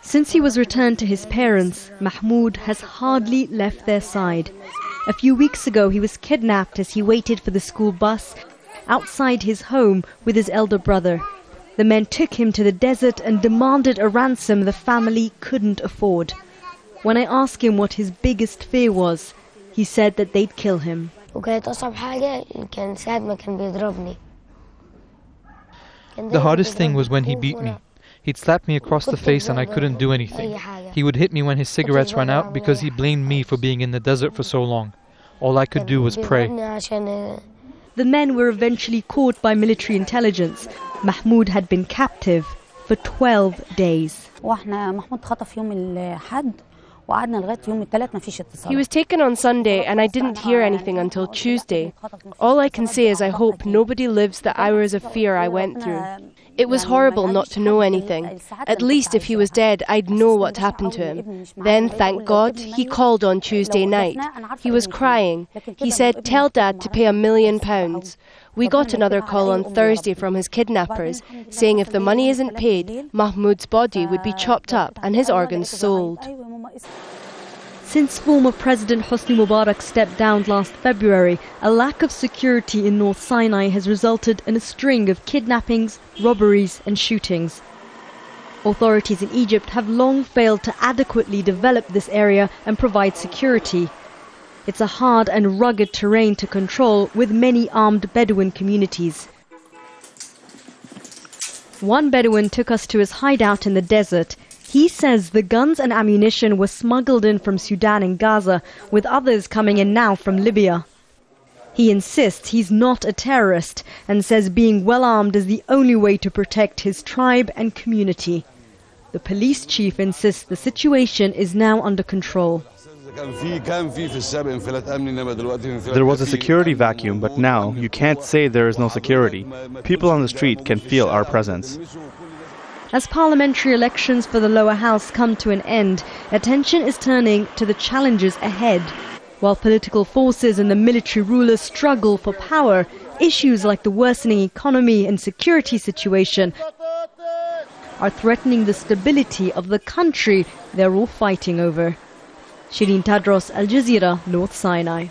Since he was returned to his parents, Mahmoud has hardly left their side. A few weeks ago, he was kidnapped as he waited for the school bus outside his home with his elder brother. The men took him to the desert and demanded a ransom the family couldn't afford. When I asked him what his biggest fear was, he said that they'd kill him. The hardest thing was when he beat me. He'd slap me across the face and I couldn't do anything. He would hit me when his cigarettes ran out because he blamed me for being in the desert for so long. All I could do was pray. The men were eventually caught by military intelligence. Mahmoud had been captive for 12 days. He was taken on Sunday and I didn't hear anything until Tuesday. All I can say is I hope nobody lives the hours of fear I went through. It was horrible not to know anything. At least if he was dead, I'd know what happened to him. Then, thank God, he called on Tuesday night. He was crying. He said, "Tell Dad to pay £1 million." We got another call on Thursday from his kidnappers, saying if the money isn't paid, Mahmoud's body would be chopped up and his organs sold. Since former President Hosni Mubarak stepped down last February, a lack of security in North Sinai has resulted in a string of kidnappings, robberies and shootings. Authorities in Egypt have long failed to adequately develop this area and provide security. It's a hard and rugged terrain to control, with many armed Bedouin communities. One Bedouin took us to his hideout in the desert. He says the guns and ammunition were smuggled in from Sudan and Gaza, with others coming in now from Libya. He insists he's not a terrorist and says being well armed is the only way to protect his tribe and community. The police chief insists the situation is now under control. There was a security vacuum, but now you can't say there is no security. People on the street can feel our presence. As parliamentary elections for the lower house come to an end, attention is turning to the challenges ahead. While political forces and the military rulers struggle for power, issues like the worsening economy and security situation are threatening the stability of the country they're all fighting over. Sherine Tadros, Al Jazeera, North Sinai.